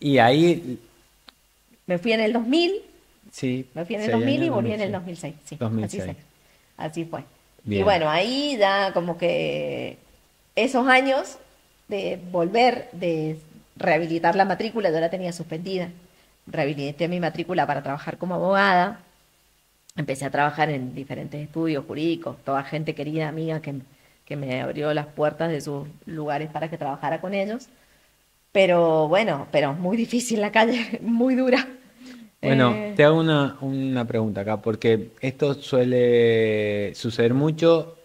Y ahí, Me fui en el 2000, sí, me fui en el 6 2000 y años, volví en el 2006. 2006, sí, así 2006. sé, así fue. Y Bien. bueno, ahí ya como que esos años de volver, de rehabilitar la matrícula, yo la tenía suspendida. Rehabilité mi matrícula para trabajar como abogada. Empecé a trabajar en diferentes estudios jurídicos, toda gente querida, amiga, que me abrió las puertas de sus lugares para que trabajara con ellos. Pero bueno, pero muy difícil la calle, muy dura. Bueno, Eh, te hago una pregunta acá, porque esto suele suceder mucho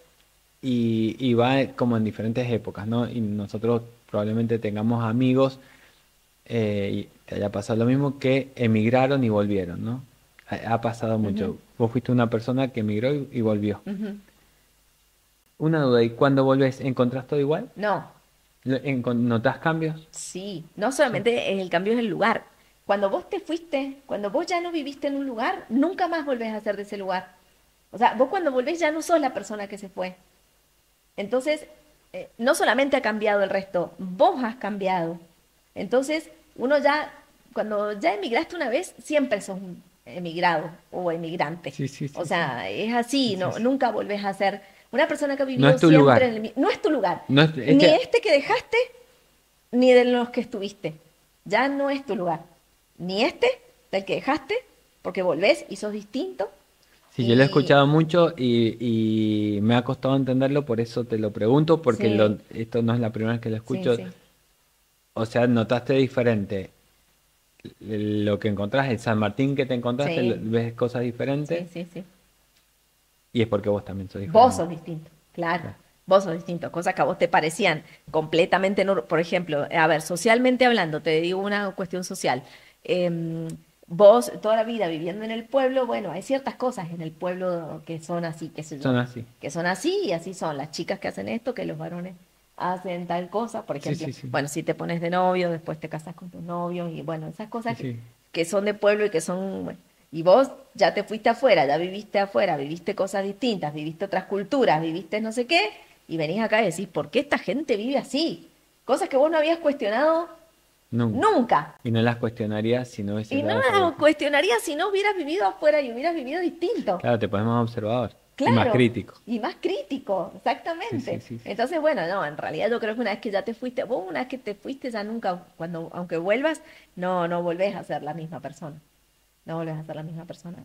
y va como en diferentes épocas, ¿no? Y nosotros probablemente tengamos amigos y te haya pasado lo mismo, que emigraron y volvieron, ¿no? Ha pasado ujú, mucho. Vos fuiste una persona que emigró y volvió. ujú. Una duda, ¿y cuando volvés, encontrás todo igual? No, ¿Notás cambios? sí, no Sí. solamente el cambio es el lugar. Cuando vos te fuiste, cuando vos ya no viviste en un lugar, nunca más volvés a ser de ese lugar. O sea, vos cuando volvés ya no sos la persona que se fue. Entonces, no solamente ha cambiado el resto, vos has cambiado. Entonces, uno ya, cuando ya emigraste una vez, siempre sos un emigrado o emigrante. Sí, sí, O sí, sí. sea, es así, Sí, no, sí. nunca volvés a ser una persona que ha No vivido es tu siempre lugar. en el mismo... No es tu lugar, No es, ni este que dejaste, ni de los que estuviste. Ya no es tu lugar. Ni este, del que dejaste, porque volvés y sos distinto. sí, yo lo he Y escuchado mucho y me ha costado entenderlo, por eso te lo pregunto, porque sí, esto no es la primera vez que lo sí, escucho. sí, O sea, notaste diferente lo que encontrás, el San Martín que te encontraste, sí, ves cosas diferentes sí, sí, sí. y es porque vos también sos Vos sos diferente. distinto, claro. Claro. Vos sos distinto, cosas que a vos te parecían completamente, por ejemplo, a ver, socialmente hablando, te digo una cuestión social. Em, Vos toda la vida viviendo en el pueblo, bueno, hay ciertas cosas en el pueblo que son así, qué sé yo, Son así. que son así y así son las chicas que hacen esto, que los varones hacen tal cosa, por Sí, ejemplo, sí, sí. bueno, si te pones de novio, después te casas con tus novios y bueno, esas Sí, cosas sí. que son de pueblo y que son, bueno, y vos ya te fuiste afuera, viviste cosas distintas, viviste otras culturas, viviste no sé qué, y venís acá y decís, ¿por qué esta gente vive así? Cosas que vos no habías cuestionado Nunca. nunca. Y no las cuestionarías si no hubieses Y no dado por las hecho. cuestionarías si no hubieras vivido afuera y hubieras vivido distinto. Claro, te pones más observador y más Claro, crítico. y más crítico, Sí, sí, exactamente. sí, sí. Entonces, bueno, no, en realidad yo creo que una vez que ya te fuiste, vos una vez que te fuiste ya nunca, cuando, aunque vuelvas, no volvés a ser la misma persona. No volvés a ser la misma persona.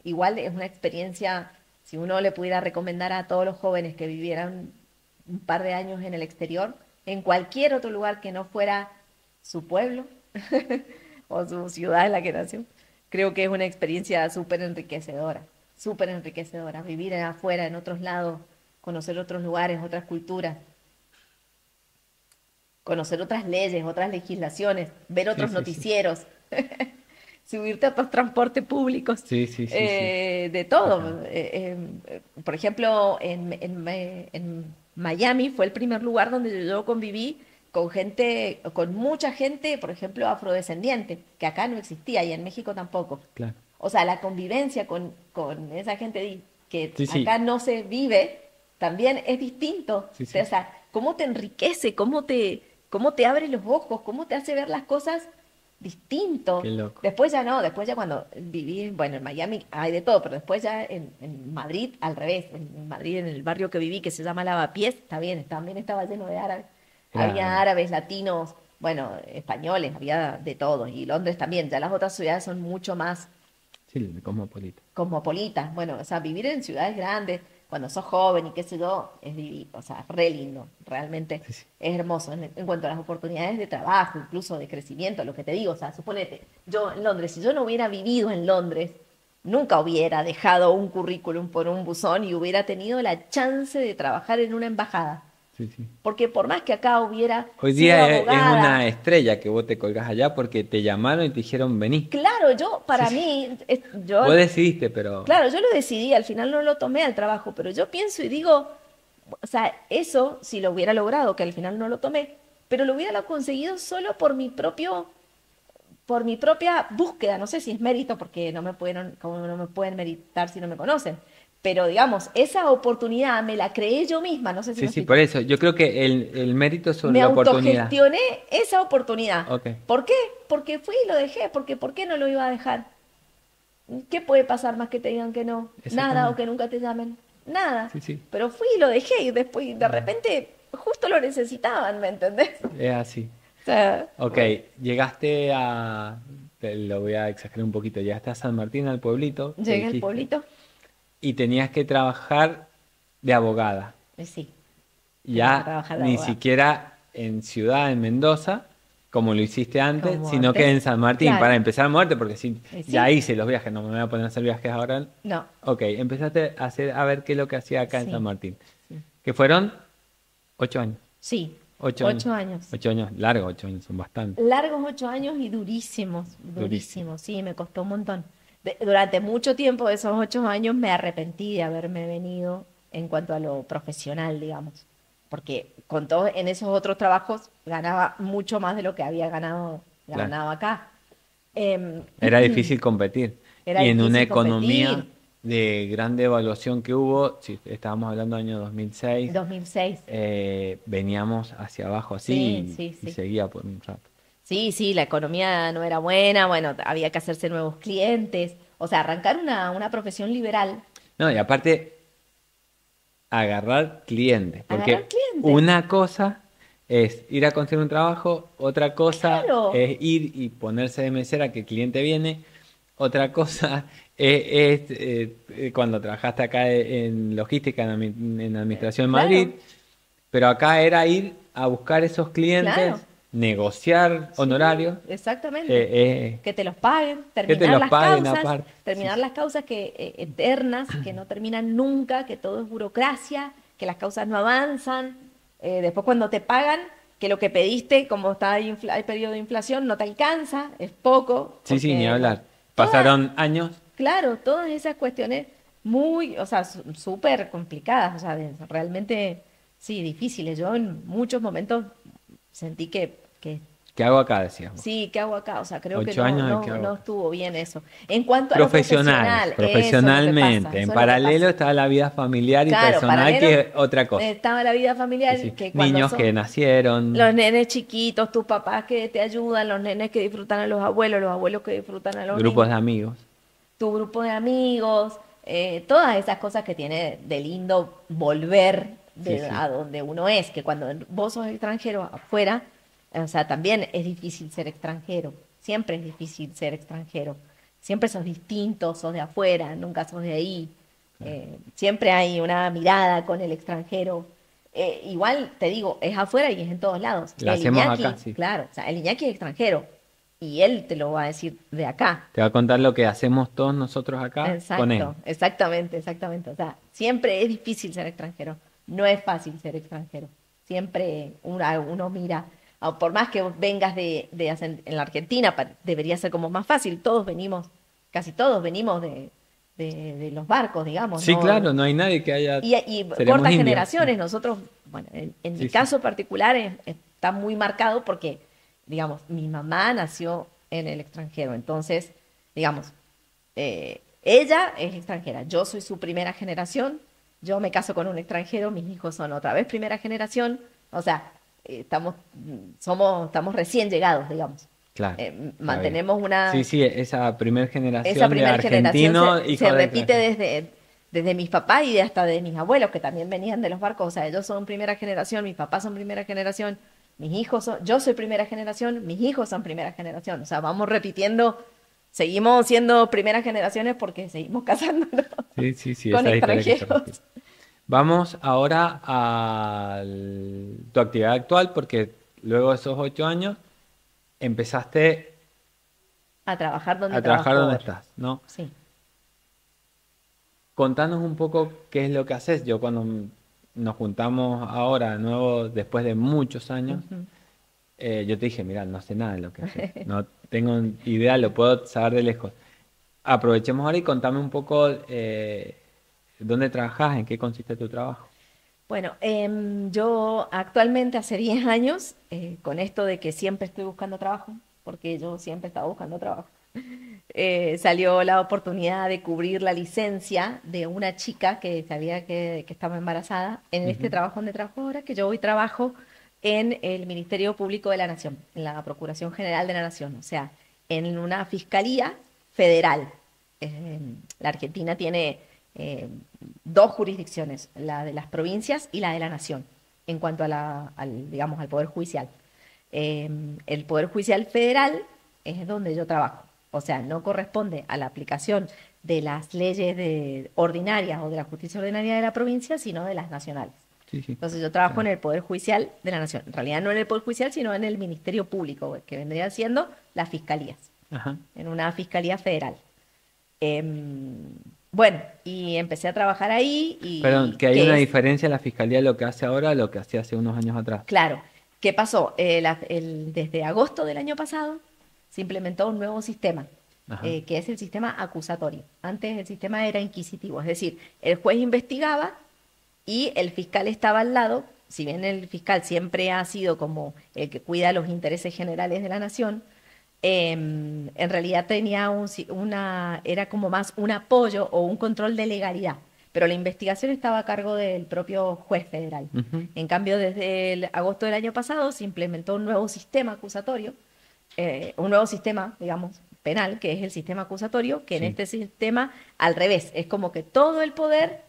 Igual es una experiencia, si uno le pudiera recomendar a todos los jóvenes que vivieran un par de años en el exterior, en cualquier otro lugar que no fuera su pueblo o su ciudad en la que nació, creo que es una experiencia súper enriquecedora, vivir afuera, en otros lados, conocer otros lugares, otras culturas, conocer otras leyes, otras legislaciones, ver Sí, otros sí, sí. noticieros, subirte a otros transportes públicos, Sí, sí, sí, sí. de Total. todo. Por ejemplo, en Miami fue el primer lugar donde yo conviví con gente, con mucha gente, por ejemplo, afrodescendiente, que acá no existía y en México tampoco. Claro. O sea, la convivencia con esa gente que Sí, acá sí. no se vive también es distinto. Sí, O sí. sea, cómo te enriquece, cómo te abre los ojos, cómo te hace ver las cosas Qué distinto. loco. Después ya no, después ya cuando viví, bueno, en Miami hay de todo, pero después ya en Madrid al revés, en Madrid en el barrio que viví que se llama Lavapiés, está bien, también estaba lleno de árabes. Había Era, árabes, latinos, bueno, españoles, había de todo. Y Londres también, ya las otras ciudades son mucho más sí, el cosmopolita. cosmopolitas. Bueno, o sea, vivir en ciudades grandes, cuando sos joven y qué sé yo, es vivir, o sea, re lindo, realmente Sí, sí. es hermoso en cuanto a las oportunidades de trabajo, incluso de crecimiento, lo que te digo, o sea, suponete, yo en Londres, si yo no hubiera vivido en Londres, nunca hubiera dejado un currículum por un buzón y hubiera tenido la chance de trabajar en una embajada. Sí, sí. Porque por más que acá hubiera Hoy sido día es una abogada, estrella que vos te colgás allá porque te llamaron y te dijeron vení. claro, yo, Sí, para sí. mí, Vos decidiste, pero claro, yo lo decidí, al final no lo tomé al trabajo, pero yo pienso y digo, o sea, eso si lo hubiera logrado, que al final no lo tomé, pero lo hubiera conseguido solo por mi propia búsqueda. No sé si es mérito, porque no me pudieron, como no me pueden meritar si no me conocen, Pero digamos, esa oportunidad me la creé yo misma, no sé si Sí, me sí, por explico. eso. Yo creo que el mérito es sobre Me la oportunidad. autogestioné esa oportunidad. Ok, ¿Por qué? Porque fui y lo dejé, porque ¿por qué no lo iba a dejar? ¿Qué puede pasar más que te digan que no? Nada, o exactamente. que nunca te llamen. Nada. Sí, sí, Pero fui y lo dejé y después de repente justo lo necesitaban, ¿me entendés? es así. O sea, Ok, llegaste a, lo voy a exagerar un poquito, llegaste a San Martín, al pueblito, que llegué al dijiste, pueblito y tenías que trabajar de abogada. y sí, tenía que Ya trabajar de ni abogado. siquiera en ciudad, en Mendoza, como lo hiciste antes, Como sino que antes, en San Martín, para claro. empezar a moverte, porque si Y ya sí, hice los viajes, no me voy a poner a hacer viajes ahora. no, Ok, empezaste a hacer, a ver qué es lo que hacía acá en San sí, Martín, sí. que fueron 8 años, Sí, 8 años, 8 años. 8 años, largos 8 años, son bastante, Largos 8 años y durísimos, durísimo. durísimos. Sí, me costó un montón. Durante mucho tiempo de esos 8 años me arrepentí de haberme venido en cuanto a lo profesional, digamos. Porque con todo, en esos otros trabajos ganaba mucho más de lo que había Claro. ganado acá. Em, Era difícil competir. Era Y en una difícil economía competir. de gran devaluación que hubo, si estábamos hablando del año 2006, 2006. veníamos hacia abajo Sí, así sí, y sí. seguía por un rato. Sí, sí, la economía no era buena, bueno, había que hacerse nuevos clientes. O sea, arrancar una profesión liberal, No, y aparte, agarrar clientes, agarrar porque clientes. una cosa es ir a conseguir un trabajo, otra cosa Claro, es ir y ponerse de mesera que el cliente viene, otra cosa es cuando trabajaste acá en logística, en administración en Madrid. claro, Pero acá era ir a buscar esos claro. clientes, negociar Sí, honorarios, exactamente. eh, Que te los paguen, que te los paguen aparte. Sí, terminar sí, las causas que, eternas, que no terminan nunca, que todo es burocracia, que las causas no avanzan. Después cuando te pagan, que lo que pediste, como está hay periodo de inflación, no te alcanza, es poco, sí, sí, ni porque, bueno, hablar. todas, Pasaron años, claro, todas esas cuestiones muy, o sea, súper complicadas, o sea, realmente, sí, difíciles. Yo en muchos momentos sentí que ¿qué hago acá? Decíamos. sí, ¿qué hago acá? O sea, creo que 8 años de qué hago no acá. estuvo bien eso. En cuanto a lo Profesional, profesional, eso es lo que pasa, profesionalmente. En eso es lo que paralelo pasa. estaba la vida familiar y Claro, personal, paralelo que es otra cosa. estaba la vida Sí, familiar, sí. que cuando Niños que son nacieron, los nenes chiquitos, tus papás que te ayudan, los nenes que disfrutan a los abuelos que disfrutan a los grupos niños, de amigos. tu grupo de amigos, todas esas cosas que tiene de lindo volver Sí, a sí. donde uno es, que cuando vos sos extranjero afuera, o sea, también es difícil ser extranjero, siempre es difícil ser extranjero, siempre sos distinto, sos de afuera, nunca sos de ahí, siempre hay una mirada con el extranjero. Igual te digo, es afuera y es en todos lados. La El hacemos acá, Iñaki, sí. claro, o sea, el Iñaki es extranjero y él te lo va a decir de acá. Te voy a contar lo que hacemos todos nosotros acá con él. Exacto, exactamente, exactamente. O sea, siempre es difícil ser extranjero. No es fácil ser extranjero. Siempre uno mira, por más que vos vengas en la Argentina, debería ser como más fácil. Todos venimos, casi todos venimos de los barcos, digamos, Sí, ¿no? claro, no hay nadie que haya... Y Seremos cortas indios, sí. generaciones. Nosotros, bueno, en mi Sí, sí. caso particular está muy marcado porque, digamos, mi mamá nació en el extranjero. Entonces, digamos, ella es extranjera, yo soy su primera generación, yo me caso con un extranjero, mis hijos son otra vez primera generación, o sea, estamos recién llegados, digamos. Claro, está bien. Mantenemos Sí, sí, esa primer esa generación de primera generación argentinos, se hijos de repite extranjeros. desde mis papás y hasta de mis abuelos, que también venían de los barcos, o sea, ellos son primera generación, mis papás son primera generación, yo soy primera generación, mis hijos son primera generación, o sea, vamos repitiendo, seguimos siendo primeras generaciones porque seguimos casándonos Sí, sí, sí, con esa historia que se extranjeros. repite. Vamos ahora a tu actividad actual, porque luego de esos 8 años empezaste A trabajar donde a trabajar trabajo donde ahora. estás, ¿no? Sí. Contanos un poco qué es lo que haces. Yo cuando nos juntamos ahora, de nuevo, después de muchos años, Ujú. yo te dije, mira, no sé nada de lo que haces. No tengo idea, lo puedo saber de lejos. Aprovechemos ahora y contame un poco dónde trabajas, en qué consiste tu trabajo. Bueno, yo actualmente hace 10 años, con esto de que siempre estoy buscando trabajo, porque yo siempre estaba buscando trabajo, salió la oportunidad de cubrir la licencia de una chica que sabía que estaba embarazada en este Ujú. trabajo donde trabajo ahora, que yo hoy trabajo en el Ministerio Público de la Nación, en la Procuración General de la Nación, o sea, en una fiscalía federal. La Argentina tiene eh, dos jurisdicciones, la de las provincias y la de la Nación, en cuanto a digamos, al Poder Judicial. Eh, el Poder Judicial Federal es donde yo trabajo. O sea, no corresponde a la aplicación de las leyes ordinarias o de la justicia ordinaria de la provincia, sino de las nacionales. Sí, sí. Entonces yo trabajo en Claro. el Poder Judicial de la Nación. En realidad no en el Poder Judicial, sino en el Ministerio Público, que vendría siendo las fiscalías, Ajá. en una fiscalía federal. Bueno, y empecé a trabajar ahí Perdón, y que hay que una es, diferencia en la fiscalía lo que hace ahora a lo que hacía hace unos años atrás. claro, ¿qué pasó? Desde agosto del año pasado se implementó un nuevo sistema, Ajá. que es el sistema acusatorio. Antes el sistema era inquisitivo, es decir, el juez investigaba y el fiscal estaba al lado. Si bien el fiscal siempre ha sido como el que cuida los intereses generales de la nación, en realidad tenía era como más un apoyo o un control de legalidad, pero la investigación estaba a cargo del propio juez federal. Ujú. En cambio, desde el agosto del año pasado se implementó un nuevo sistema acusatorio, un nuevo sistema, digamos, penal, que es el sistema acusatorio, que en Sí, este sistema, al revés, es como que todo el poder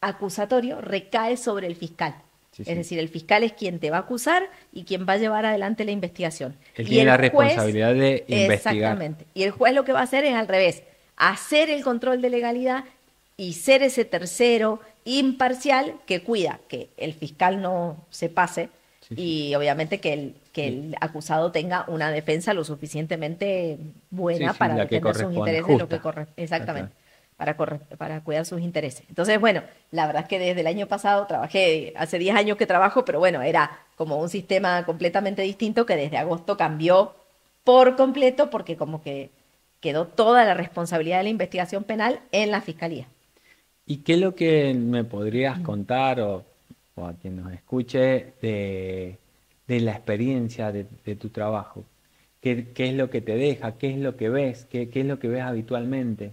acusatorio recae sobre el fiscal. sí, Es sí. decir, el fiscal es quien te va a acusar y quien va a llevar adelante la investigación. Él Y tiene el la juez, responsabilidad de investigar. exactamente, y el juez lo que va a hacer es al revés, hacer el control de legalidad y ser ese tercero imparcial que cuida que el fiscal no se pase Sí, sí. y obviamente que Y- el acusado tenga una defensa lo suficientemente sí, buena sí, para la que defender sus corresponde, intereses, lo que justa. corre, Exacto. exactamente, para cuidar sus intereses. Entonces, bueno, la verdad es que desde el año pasado trabajé, hace 10 años que trabajo, pero bueno, era como un sistema completamente distinto que desde agosto cambió por completo porque como que quedó toda la responsabilidad de la investigación penal en la fiscalía. ¿Y qué es lo que me podrías contar o a quien nos escuche de la experiencia de tu trabajo? ¿Qué es lo que te deja? ¿Qué es lo que ves? ¿Qué es lo que ves habitualmente?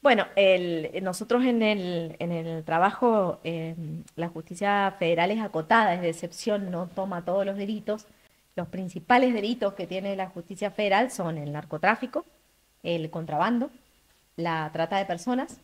Bueno, nosotros en el trabajo, la justicia federal es acotada, es de excepción, no toma todos los delitos. Los principales delitos que tiene la justicia federal son el narcotráfico, el contrabando, la trata de personas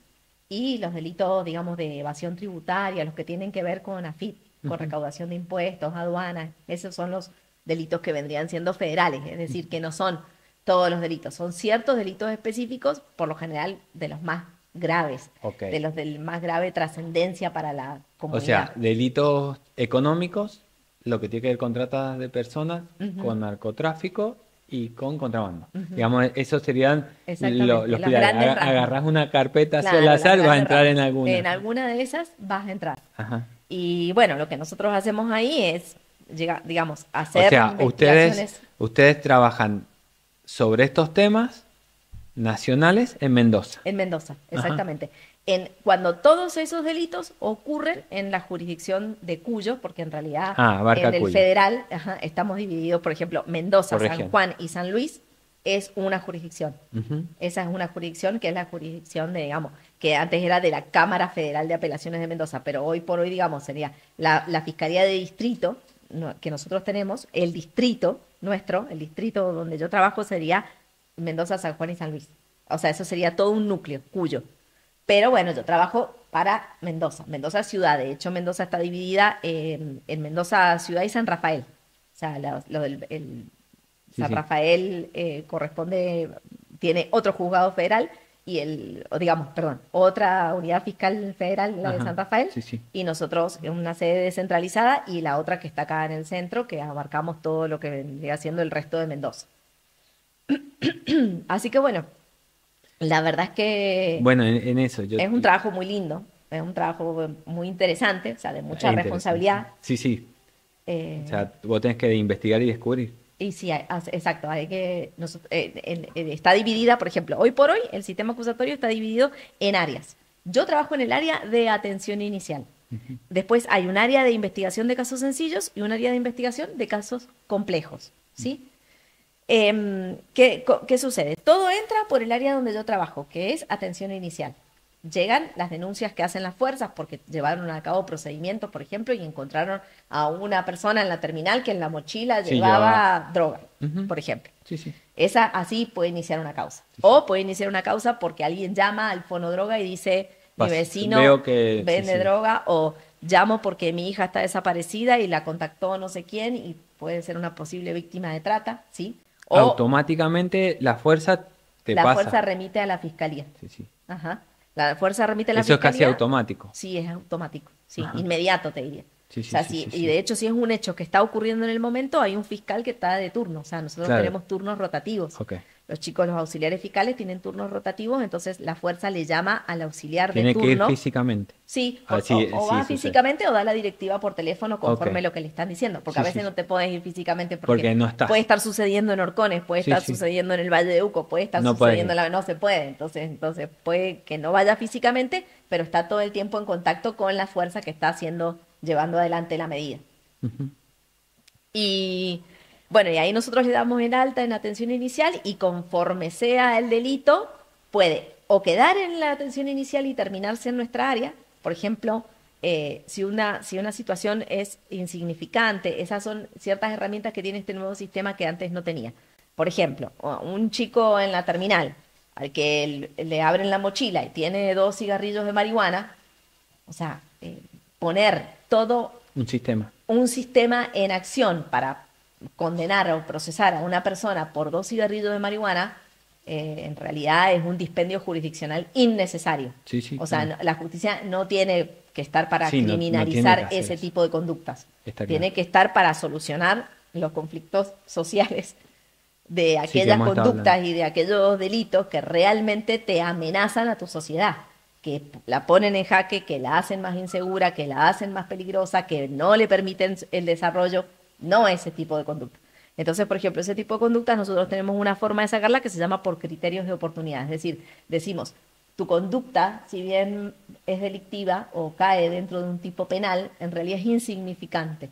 y los delitos, digamos, de evasión tributaria, los que tienen que ver con AFIP, con Ujú. recaudación de impuestos, aduanas. Esos son los delitos que vendrían siendo federales, es decir, que no son todos los delitos, son ciertos delitos específicos, por lo general de los más graves, Ok. de los de más grave trascendencia para la O sea, comunidad. delitos económicos, lo que tiene que ver con trata de personas, Ujú, con narcotráfico y con contrabando. ujú. Esos serían Exactamente, los los pilares. grandes rasgos. Agarrás una carpeta hacia el Claro, las azar, vas a grandes entrar rasgos. en alguna. En alguna de esas vas a entrar. Ajá. Y bueno, lo que nosotros hacemos ahí es, digamos, O hacer sea, investigaciones ustedes trabajan sobre estos temas nacionales en Mendoza. en Mendoza, Ajá. exactamente. Cuando todos esos delitos ocurren en la jurisdicción de Cuyo, porque en realidad Ah, en abarca el Cuyo, federal, ajá, estamos divididos, por ejemplo, Mendoza, por San región. Juan y San Luis es una jurisdicción. Ujú. Esa es una jurisdicción que es la jurisdicción de, digamos, que antes era de la Cámara Federal de Apelaciones de Mendoza, pero hoy por hoy, digamos, sería la Fiscalía de Distrito que nosotros tenemos, el distrito nuestro, el distrito donde yo trabajo sería Mendoza, San Juan y San Luis. O sea, eso sería todo un núcleo, Cuyo. Pero bueno, yo trabajo para Mendoza, Mendoza ciudad. De hecho, Mendoza está dividida en Mendoza ciudad y San Rafael. O sea, lo del Sí, San sí. Rafael tiene otro juzgado federal y o digamos, perdón, otra unidad fiscal federal, la de Ajá. San Rafael, Sí, sí. y nosotros en una sede descentralizada y la otra que está acá en el centro, que abarcamos todo lo que vendría siendo el resto de Mendoza. Así que bueno, la verdad es que Bueno, en eso yo es un trabajo muy lindo, es un trabajo muy interesante, o sea, de mucha es interesante. responsabilidad. Sí, sí. O eh, sea, vos tenés que investigar y descubrir. Y sí, exacto, está dividida, por ejemplo, hoy por hoy el sistema acusatorio está dividido en áreas. Yo trabajo en el área de atención inicial. Después hay un área de investigación de casos sencillos y un área de investigación de casos complejos, ¿sí? ¿Qué sucede? Todo entra por el área donde yo trabajo, que es atención inicial. Llegan las denuncias que hacen las fuerzas porque llevaron a cabo procedimientos, por ejemplo, y encontraron a una persona en la terminal que en la mochila Sí, llevaba. llevaba droga, Ujú. por ejemplo. Sí, sí. Esa así puede iniciar una causa. Sí, sí. O puede iniciar una causa porque alguien llama al fonodroga y dice, mi vecino Veo que sí, vende sí. droga, o llamo porque mi hija está desaparecida y la contactó no sé quién y puede ser una posible víctima de trata, ¿sí? O Automáticamente la fuerza te la fuerza pasa. remite a la fiscalía. Sí, sí. Ajá. La fuerza remite a la Eso es casi fiscalía. automático. Sí, es automático. Sí, Ajá. inmediato te diría. Sí, O sí, sea, sí, sí, y sí. de hecho, si es un hecho que está ocurriendo en el momento, hay un fiscal que está de turno. O sea, nosotros Claro. tenemos turnos rotativos. Ok. Los chicos, los auxiliares fiscales, tienen turnos rotativos, entonces la fuerza le llama al auxiliar de Tiene que ir turno. físicamente. Sí, Así, o sí, va sucede. físicamente o da la directiva por teléfono Ok. conforme lo que le están diciendo, porque a Sí, sí, veces sí. no te puedes ir físicamente porque Porque no puede estás. estar sucediendo en Orcones, puede Sí, estar sí. sucediendo en el Valle de Uco, puede estar No puedes sucediendo ir. en la... No se puede, entonces puede que no vaya físicamente, pero está todo el tiempo en contacto con la fuerza que está haciendo, llevando adelante la medida. Ujú. Y bueno, y ahí nosotros le damos el alta en atención inicial y conforme sea el delito, puede o quedar en la atención inicial y terminarse en nuestra área. Por ejemplo, si una situación es insignificante, esas son ciertas herramientas que tiene este nuevo sistema que antes no tenía. Por ejemplo, un chico en la terminal al que le abren la mochila y tiene 2 cigarrillos de marihuana, o sea, poner todo Un sistema. un sistema en acción para condenar o procesar a una persona por 2 cigarrillos de marihuana, en realidad es un dispendio jurisdiccional innecesario. Sí, sí, O sea, claro. la justicia no tiene que estar para Sí, no tiene que criminalizar hacer ese eso. tipo de conductas. Está claro. Tiene que estar para solucionar los conflictos sociales de Sí, que aquellas hemos estado hablando. conductas y de aquellos delitos que realmente te amenazan a tu sociedad, que la ponen en jaque, que la hacen más insegura, que la hacen más peligrosa, que no le permiten el desarrollo, no ese tipo de conducta. Entonces, por ejemplo, ese tipo de conductas nosotros tenemos una forma de sacarla que se llama por criterios de oportunidad. Es decir, decimos, tu conducta, si bien es delictiva o cae dentro de un tipo penal, en realidad es insignificante.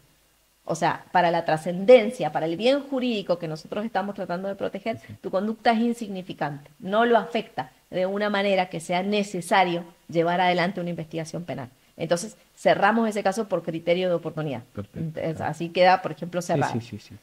O sea, para la trascendencia, para el bien jurídico que nosotros estamos tratando de proteger, tu conducta es insignificante, no lo afecta de una manera que sea necesario llevar adelante una investigación penal. Entonces, cerramos ese caso por criterio de oportunidad. Perfecto. Entonces, Claro. así queda, por ejemplo, Sí, cerrado. sí, sí, sí.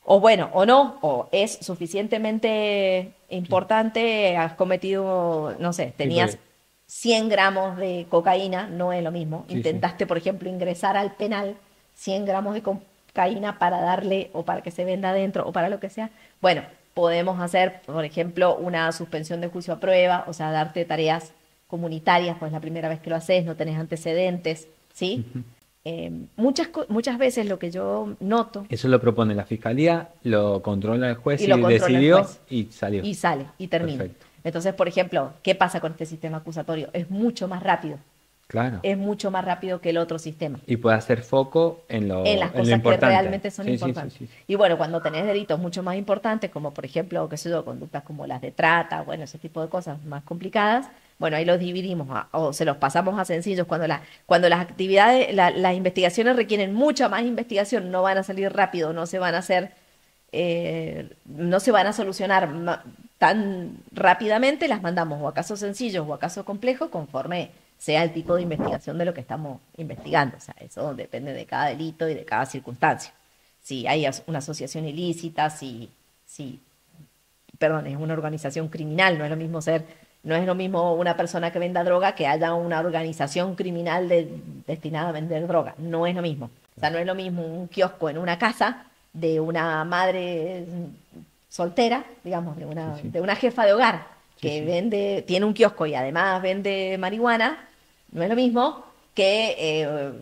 O bueno, o no, o es suficientemente Sí, importante, has cometido, no sé, sí, tenías 100 gramos de cocaína, no es lo mismo. sí, sí. Intentaste, por ejemplo, ingresar al penal 100 gramos de cocaína para darle o para que se venda adentro o para lo que sea. Bueno, podemos hacer, por ejemplo, una suspensión de juicio a prueba, o sea, darte tareas comunitarias, pues la primera vez que lo haces, no tenés antecedentes, ¿sí? Ujú. Muchas veces lo que yo noto Eso lo propone la fiscalía, lo controla el juez y y lo controla el decidió juez y salió. y sale y termina. Perfecto. Entonces, por ejemplo, ¿qué pasa con este sistema acusatorio? Es mucho más rápido, Claro. es mucho más rápido que el otro sistema Y puede hacer foco en las en lo cosas que importante. realmente son Sí, sí, sí, importantes. sí. Y bueno, cuando tenés delitos mucho más importantes, como por ejemplo, qué sé yo, conductas como las de trata, bueno, ese tipo de cosas más complicadas, bueno, ahí los dividimos o se los pasamos a sencillos. Cuando las actividades, las investigaciones requieren mucha más investigación, no van a salir rápido, no se van a hacer, no se van a solucionar tan rápidamente, las mandamos o a casos sencillos o a casos complejos conforme sea el tipo de investigación de lo que estamos investigando. O sea, eso depende de cada delito y de cada circunstancia. Si hay una asociación ilícita, si perdón, es una organización criminal, no es lo mismo una persona que venda droga que haya una organización criminal destinada a vender droga, no es lo mismo. O sea, no es lo mismo un kiosco en una casa de una madre soltera, digamos, Sí, sí. de una jefa de hogar Sí, que sí. tiene un kiosco y además vende marihuana, no es lo mismo que,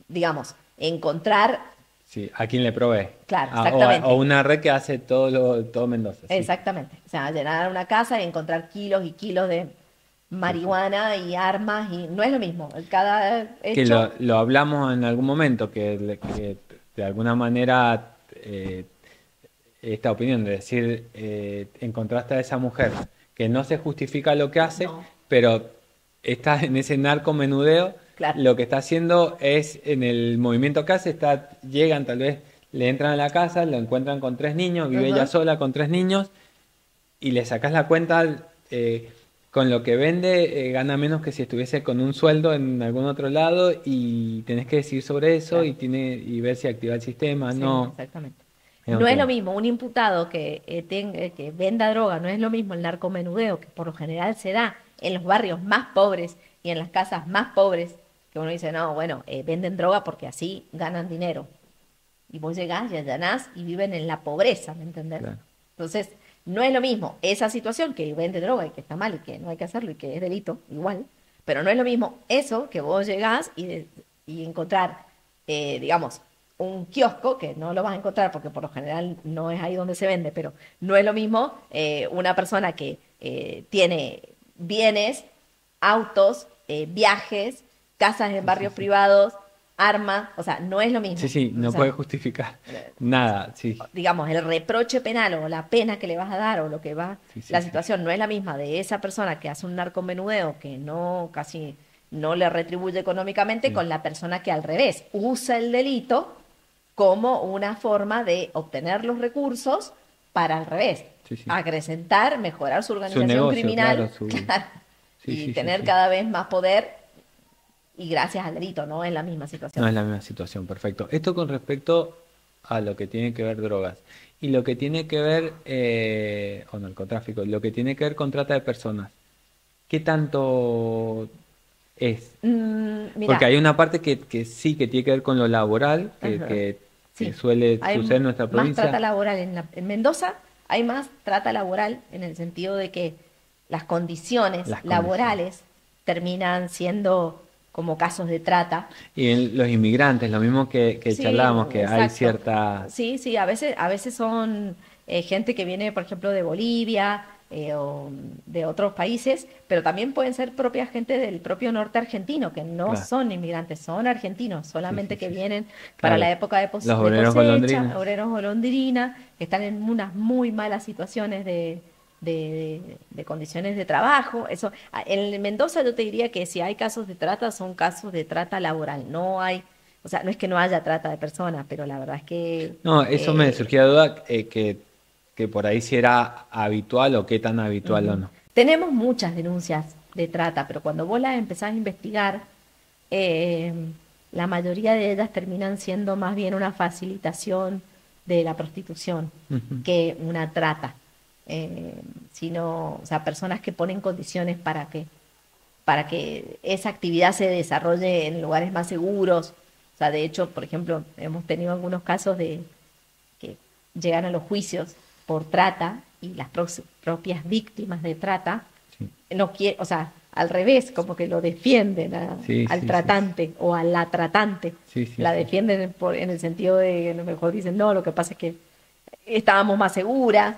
digamos, encontrar, Sí, ¿a quién le provee? claro, O exactamente, una red que hace todo Mendoza, sí. exactamente. O sea, llenar una casa y encontrar kilos y kilos de Sí, sí. marihuana y armas y no es lo mismo. Cada Que hecho, lo hablamos en algún momento, que de alguna manera esta opinión de decir, encontraste a esa mujer que no se justifica lo que hace, no, pero está en ese narcomenudeo, claro, lo que está haciendo es, en el movimiento que hace, llegan tal vez le entran a la casa, lo encuentran con 3 niños, vive ella Ujú. sola con 3 niños, y le sacas la cuenta, con lo que vende, gana menos que si estuviese con un sueldo en algún otro lado, y tenés que decidir sobre eso Claro. y ver si activa el sistema. Sí, No, exactamente. es un No es lo tema. mismo un imputado que venda droga, no es lo mismo el narcomenudeo, que por lo general se da en los barrios más pobres y en las casas más pobres, que uno dice, no, bueno, venden droga porque así ganan dinero. Y vos llegás y allanás y viven en la pobreza, ¿me entendés? Claro. Entonces, no es lo mismo esa situación que vende droga y que está mal y que no hay que hacerlo y que es delito, igual, pero no es lo mismo eso que vos llegás y encontrar, digamos, un kiosco, que no lo vas a encontrar porque por lo general no es ahí donde se vende, pero no es lo mismo una persona que tiene bienes, autos, viajes, casas en Sí, sí, barrios sí. privados, armas, o sea, no es lo Sí, mismo. sí, O no sea, puede justificar eh, nada, sí. digamos, el reproche penal o la pena que le vas a dar o lo que va, Sí, sí, la sí. situación no es la misma de esa persona que hace un narcomenudeo que no casi no le retribuye económicamente Sí, con la persona que al revés usa el delito como una forma de obtener los recursos para al revés, sí, sí. acrecentar, mejorar su Su organización negocio, criminal, claro, su... claro, Sí, y sí, sí, tener sí. cada vez más poder y gracias al delito, no en la misma No situación. es la misma situación, perfecto. Esto con respecto a lo que tiene que ver drogas. Y lo que tiene que ver, o narcotráfico, lo que tiene que ver con trata de personas. ¿Qué tanto es? Porque Mira, hay una parte que sí, que tiene que ver con lo laboral, ajá. que Sí, suele hay suceder en nuestra más trata provincia. laboral en Mendoza, hay más trata laboral en el sentido de que las condiciones Las condiciones. laborales terminan siendo como casos de trata. Y en los inmigrantes, lo mismo que Sí, charlábamos, que hay exacto. cierta... Sí, sí, a veces son gente que viene, por ejemplo, de Bolivia o de otros países, pero también pueden ser propia gente del propio norte argentino, que no Claro, son inmigrantes, son argentinos, sí, sí, solamente que sí, sí. vienen para la Claro, época los de obreros cosecha, golondrinas. obreros golondrina, que están en unas muy malas situaciones de condiciones de trabajo. Eso, en Mendoza yo te diría que si hay casos de trata, son casos de trata laboral, no hay, o sea, no es que no haya trata de personas, pero la verdad es que No, eso me eh, surgía duda, que por ahí si era habitual o qué tan habitual o ujú. no. Tenemos muchas denuncias de trata, pero cuando vos las empezás a investigar, eh, la mayoría de ellas terminan siendo más bien una facilitación de la prostitución Ujú. que una trata. Eh, Sino, o sea, personas que ponen condiciones para que esa actividad se desarrolle en lugares más seguros. O sea, de hecho, por ejemplo, hemos tenido algunos casos de que llegan a los juicios por trata y las propias víctimas de trata Sí, no quiere, o sea, al revés, como que lo defienden sí, al sí, sí, sí, tratante o a la tratante. sí, sí, La sí. defienden en el sentido de que a lo mejor dicen, no, lo que pasa es que estábamos más seguras,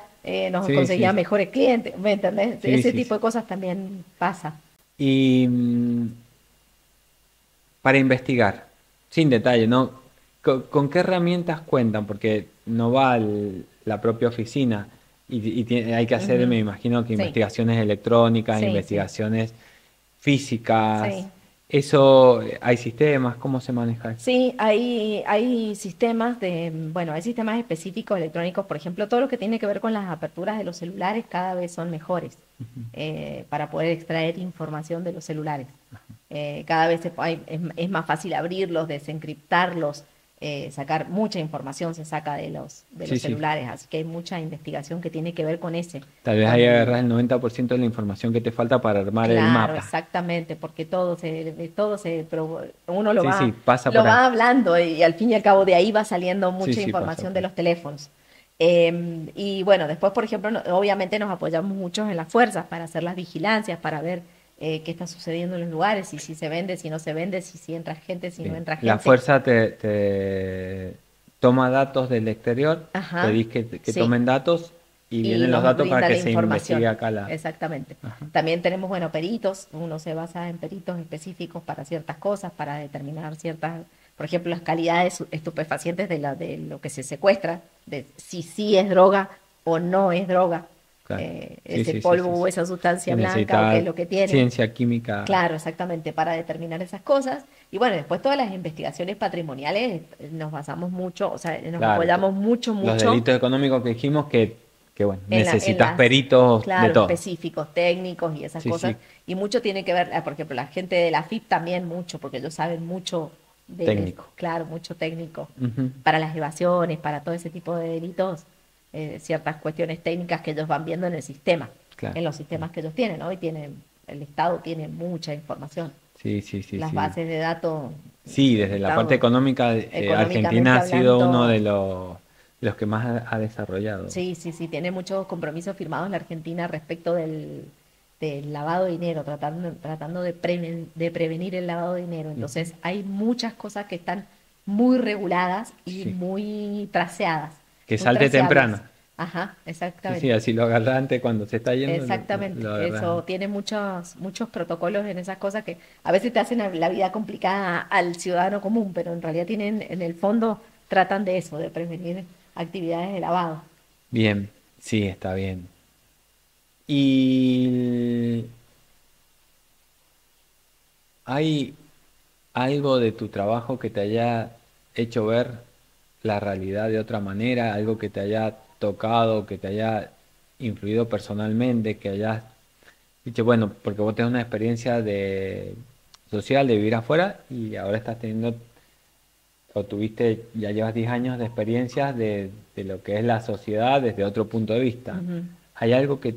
nos Sí, sí, conseguían mejores clientes, ¿me entendés? sí, Ese sí, tipo sí. de cosas también pasa. Y para investigar, sin detalle, ¿no? ¿Con qué herramientas cuentan? Porque no va la propia oficina hay que hacer, me Ujú. imagino que Sí, investigaciones electrónicas, sí, sí, investigaciones físicas. sí. Eso, hay sistemas, ¿cómo se maneja eso? Sí, hay sistemas bueno, hay sistemas específicos electrónicos, por ejemplo, todo lo que tiene que ver con las aperturas de los celulares cada vez son mejores para poder extraer información de los celulares. Cada vez es más fácil abrirlos, desencriptarlos, sacar mucha información se saca de Sí, los sí. celulares, así que hay mucha investigación que tiene que ver con ese, Tal vez con ahí el, agarras el 90% de la información que te falta para armar el claro, mapa. exactamente, porque pero uno Sí, sí, pasa lo por ahí. va hablando y al fin y al cabo de ahí va saliendo Sí, mucha sí, pasa información por de ahí. los teléfonos. Y bueno, después, por ejemplo, obviamente nos apoyamos mucho en las fuerzas para hacer las vigilancias, para ver qué está sucediendo en los lugares, y si se vende, si no se vende, si entra gente, si no Bien. entra La gente. fuerza te toma datos del exterior, Ajá, pedís que sí. tomen datos y Y vienen los nos datos para brinda que la se investigue información. acá la... Exactamente. Ajá. También tenemos, bueno, peritos. Uno se basa en peritos específicos para ciertas cosas, para determinar ciertas, por ejemplo, las calidades estupefacientes de lo que se secuestra, de si sí es droga o no es droga. claro. Sí, ese sí, sí, polvo sí, o sí. esa sustancia Y blanca o qué es necesita lo que tiene. ciencia química, Claro, exactamente, para determinar esas cosas. Y bueno, después todas las investigaciones patrimoniales nos basamos mucho, o sea, nos claro. apoyamos mucho, Los mucho delitos económicos que dijimos que bueno, en necesitas las, peritos de claro, todo. específicos, técnicos y esas Sí, cosas. sí, Y mucho tiene que ver, por ejemplo, la gente de la FIP también mucho, porque ellos saben mucho técnico. claro, mucho técnico Ujú, para las evasiones, para todo ese tipo de delitos, ciertas cuestiones técnicas que ellos van viendo en el sistema, claro. en los sistemas que ellos tienen, ¿no? Y tienen, el Estado tiene mucha información. Sí, sí, sí, Las sí. bases de datos Sí, del desde la parte Estado, económica, Argentina económicamente ha sido uno hablando, de los que más ha desarrollado. sí, sí, sí, tiene muchos compromisos firmados la Argentina respecto del lavado de dinero, tratando de prevenir el lavado de dinero. Ujú. Entonces, hay muchas cosas que están muy reguladas y Sí, muy traseadas, que muy salte temprano. traceables. Ajá, Sí, sí, exactamente. así lo agarra antes cuando se está yendo, Exactamente, lo agarra eso antes. tiene muchos protocolos en esas cosas que a veces te hacen la vida complicada al ciudadano común, pero en realidad tienen, en el fondo, tratan de eso, de prevenir actividades de lavado. Bien, sí, está bien. ¿Y hay algo de tu trabajo que te haya hecho ver la realidad de otra manera? ¿Algo que te haya tocado, que te haya influido personalmente, que hayas dicho, bueno, porque vos tenés una experiencia de social de vivir afuera y ahora estás teniendo o tuviste, ya llevas 10 años de experiencias de lo que es la sociedad desde otro punto de vista? Ujú. ¿Hay algo que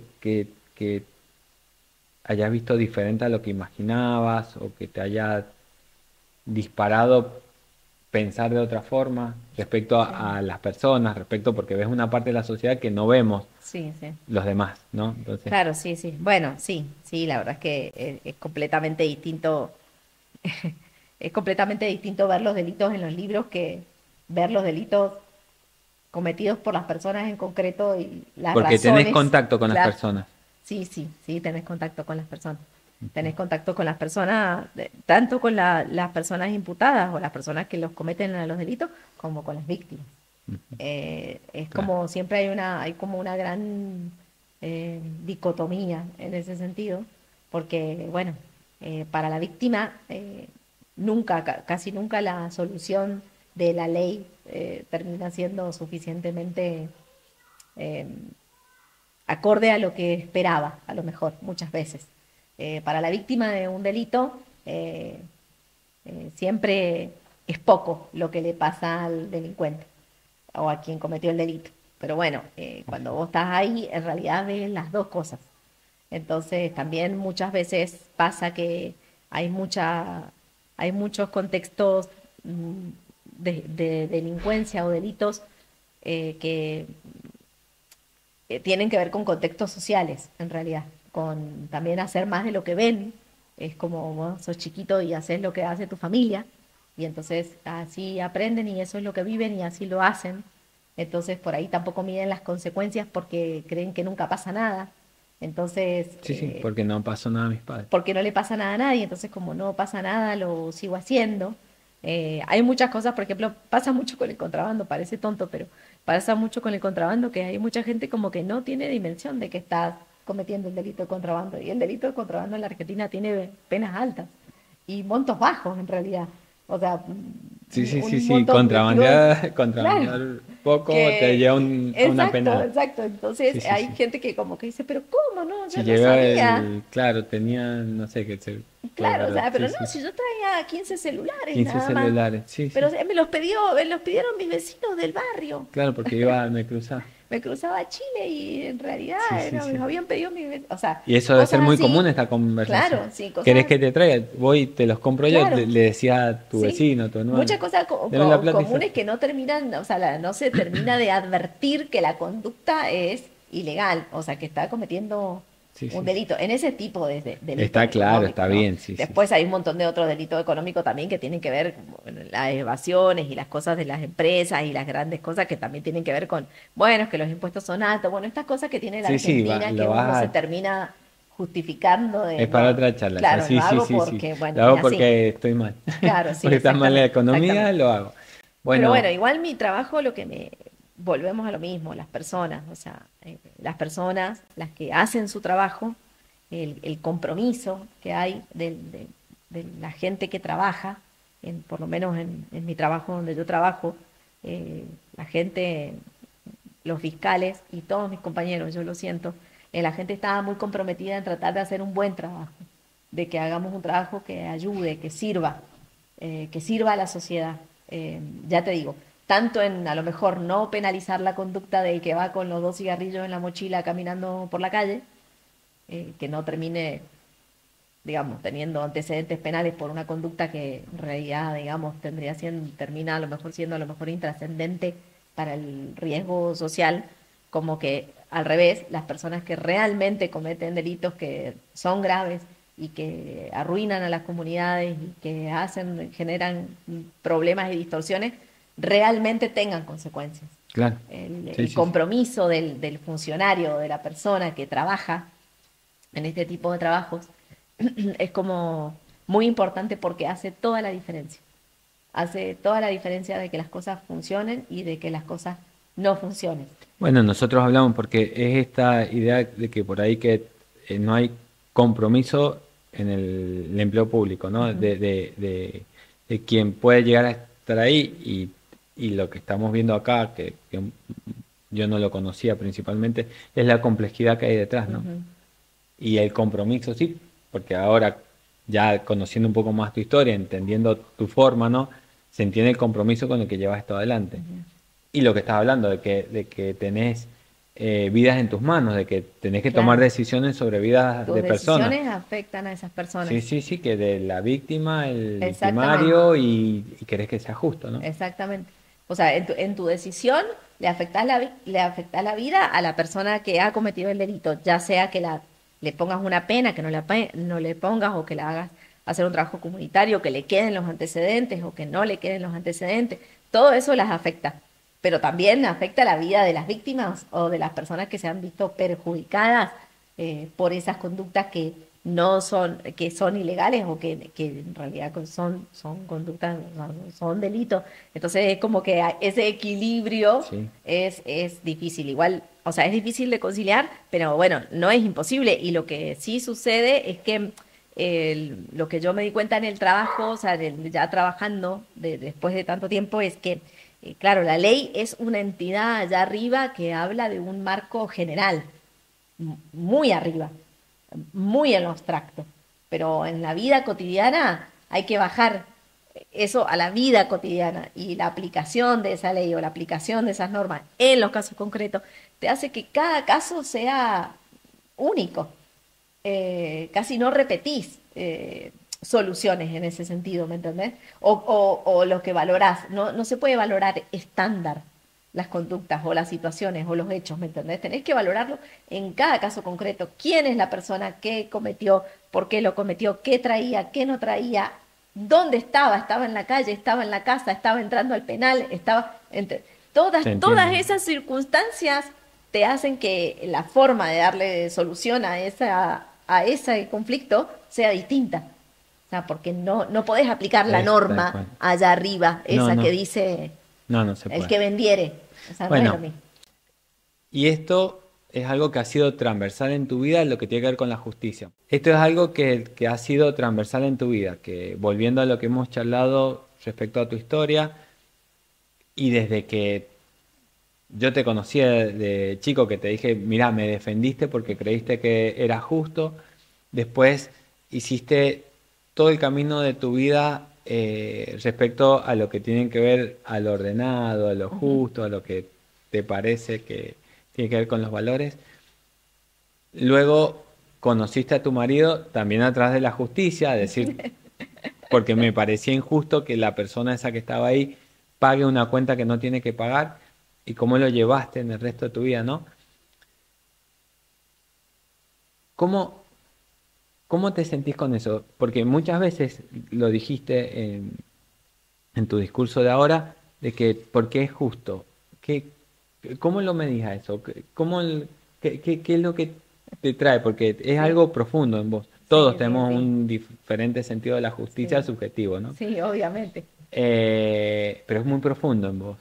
hayas visto diferente a lo que imaginabas o que te haya disparado pensar de otra forma respecto Sí, a las personas, respecto porque ves una parte de la sociedad que no vemos sí, sí. los demás, ¿no? Entonces, Claro, sí, sí. Bueno, sí, sí, la verdad es que es completamente distinto, es completamente distinto ver los delitos en los libros que ver los delitos cometidos por las personas en concreto y las porque tenés razones. contacto con las Claro, personas. sí, sí, sí, tenés contacto con las personas. Tenés contacto con las personas, tanto con las personas imputadas o las personas que los cometen los delitos, como con las víctimas. Es Claro. como siempre hay como una gran dicotomía en ese sentido, porque bueno, para la víctima nunca, casi nunca la solución de la ley termina siendo suficientemente eh, acorde a lo que esperaba, a lo mejor, muchas veces. Para la víctima de un delito, siempre es poco lo que le pasa al delincuente o a quien cometió el delito. Pero bueno, cuando vos estás ahí, en realidad ves las dos cosas. Entonces, también muchas veces pasa que hay hay muchos contextos de delincuencia o delitos que tienen que ver con contextos sociales, en realidad, con también hacer más de lo que ven. Es como vos sos chiquito y haces lo que hace tu familia, y entonces así aprenden y eso es lo que viven y así lo hacen. Entonces por ahí tampoco miden las consecuencias porque creen que nunca pasa nada. Entonces, Sí, sí, porque no pasó nada a mis padres. porque no le pasa nada a nadie, entonces como no pasa nada, lo sigo haciendo. Hay muchas cosas, por ejemplo, pasa mucho con el contrabando, parece tonto, pero pasa mucho con el contrabando que hay mucha gente como que no tiene dimensión de que está cometiendo el delito de contrabando. Y el delito de contrabando en la Argentina tiene penas altas y montos bajos en realidad. O sea, Sí, sí, sí, un sí, monto objetivo, contrabandear, claro, contrabandear poco te que lleva a una exacto, pena alta. exacto. Sí, Entonces sí, hay sí. gente que como que dice, pero ¿cómo no? Si Yo no lleva sabía. el, claro, tenía, no sé qué se puede Claro, o agarrar. sea, pero Sí, no, sí, sí. si yo traía 15 celulares 15 nada más. celulares, sí, Pero sí. me los pidieron mis vecinos del barrio. Claro, porque iba, me cruzaba. Me cruzaba a Chile y en realidad Sí, sí, me los sí. habían pedido mis vecinos. O sea, Y eso debe ser cosas muy común así. esta conversación. Claro, sí, ¿Querés cosas, que te traiga? Voy y te los compro yo, claro, le decía a tu sí. vecino, a tu hermano. Muchas cosas Deme la plata y comunes suerte. que no terminan, o sea, no se termina de advertir que la conducta es ilegal, o sea, que está cometiendo Sí, un sí, sí. delito, en ese tipo de delitos Está claro, está económicos, ¿no? bien, sí, sí, sí. Después hay un montón de otros delitos económicos también que tienen que ver con las evasiones y las cosas de las empresas y las grandes cosas que también tienen que ver con, bueno, es que los impuestos son altos, bueno, estas cosas que tiene la Sí, sí, Argentina que lo uno vas se a... termina justificando de, Es para no, otra charla esa. claro, Sí, lo sí, hago sí, sí. porque, bueno, Lo es hago así. porque estoy mal. Claro, sí, Porque está mal la exactamente, economía, exactamente. lo hago. Pero bueno, Bueno, igual mi trabajo lo que volvemos a lo mismo, las personas, o sea, las personas, las que hacen su trabajo, el compromiso que hay de la gente que trabaja, por lo menos en mi trabajo donde yo trabajo, la gente, los fiscales y todos mis compañeros, yo lo siento, la gente estaba muy comprometida en tratar de hacer un buen trabajo, de que hagamos un trabajo que ayude, que sirva a la sociedad. Ya te digo, tanto en a lo mejor no penalizar la conducta del que va con los 2 cigarrillos en la mochila caminando por la calle, que no termine, digamos, teniendo antecedentes penales por una conducta que en realidad, digamos, termina a lo mejor siendo a lo mejor intrascendente para el riesgo social, como que al revés, las personas que realmente cometen delitos que son graves y que arruinan a las comunidades y que generan problemas y distorsiones, realmente tengan consecuencias. Claro. Sí, El sí, sí. compromiso del funcionario, de la persona que trabaja en este tipo de trabajos, es como muy importante porque hace toda la diferencia. Hace toda la diferencia de que las cosas funcionen y de que las cosas no funcionen. Bueno, nosotros hablamos porque es esta idea de que por ahí que no hay compromiso en el empleo público, ¿no? Ujú. De quien puede llegar a estar ahí y lo que estamos viendo acá, que yo no lo conocía principalmente, es la complejidad que hay detrás, ¿no? Ujú. Y el compromiso, sí, porque ahora ya conociendo un poco más tu historia, entendiendo tu forma, ¿no? Se entiende el compromiso con el que llevas esto adelante. Ujú. Y lo que estás hablando, de que tenés vidas en tus manos, de que tenés que tomar Claro, decisiones sobre vidas tus de personas. decisiones afectan a esas Sí, personas. sí, sí, que de la víctima, el Exactamente, victimario y querés que sea justo, ¿no? exactamente. O sea, en tu decisión le afectas la vida a la persona que ha cometido el delito, ya sea que le pongas una pena, que no le pongas, o que la hagas hacer un trabajo comunitario, que le queden los antecedentes o que no le queden los antecedentes. Todo eso las afecta, pero también afecta la vida de las víctimas o de las personas que se han visto perjudicadas por esas conductas que no son, que son ilegales o que en realidad son conductas, son delitos. Entonces es como que ese equilibrio Sí. es difícil. Igual, o sea, es difícil de conciliar, pero bueno, no es imposible. Y lo que sí sucede es que lo que yo me di cuenta en el trabajo, o sea, ya trabajando después de tanto tiempo, es que, claro, la ley es una entidad allá arriba que habla de un marco general, muy arriba, muy en lo abstracto. Pero en la vida cotidiana hay que bajar eso a la vida cotidiana, y la aplicación de esa ley o la aplicación de esas normas en los casos concretos te hace que cada caso sea único. Casi no repetís soluciones en ese sentido, ¿me entendés? O lo que valorás. No se puede valorar estándar las conductas o las situaciones o los hechos, ¿me entendés? Tenés que valorarlo en cada caso concreto. ¿Quién es la persona que cometió? ¿Por qué lo cometió? ¿Qué traía? ¿Qué no traía? ¿Dónde estaba? ¿Estaba en la calle? ¿Estaba en la casa? ¿Estaba entrando al penal? ¿Estaba entre... Se Todas entiende. esas circunstancias te hacen que la forma de darle solución a ese conflicto sea distinta. O sea, porque no podés aplicar la Es tal norma cual. allá arriba, No, esa que no, dice no, no se el puede. que vendiere. O sea, no es lo Bueno, mismo. y esto es algo que ha sido transversal en tu vida, lo que tiene que ver con la justicia. Esto es algo que ha sido transversal en tu vida, que volviendo a lo que hemos charlado respecto a tu historia, y desde que yo te conocí de chico, que te dije, mira, me defendiste porque creíste que era justo, después hiciste todo el camino de tu vida respecto a lo que tiene que ver a lo ordenado, a lo Ujú. justo, a lo que te parece que tiene que ver con los valores. Luego conociste a tu marido también a través de la justicia, es decir, porque me parecía injusto que la persona esa que estaba ahí pague una cuenta que no tiene que pagar y cómo lo llevaste en el resto de tu vida, ¿no? ¿Cómo, cómo te sentís con eso? Porque muchas veces lo dijiste en tu discurso de ahora, de que porque es justo. ¿Qué, cómo lo medís a eso? ¿Cómo, qué es lo que te trae? Porque es Sí, algo profundo en vos. Todos sí, sí, tenemos sí, un diferente sentido de la justicia sí, subjetivo, ¿no? sí, obviamente. Pero es muy profundo en vos.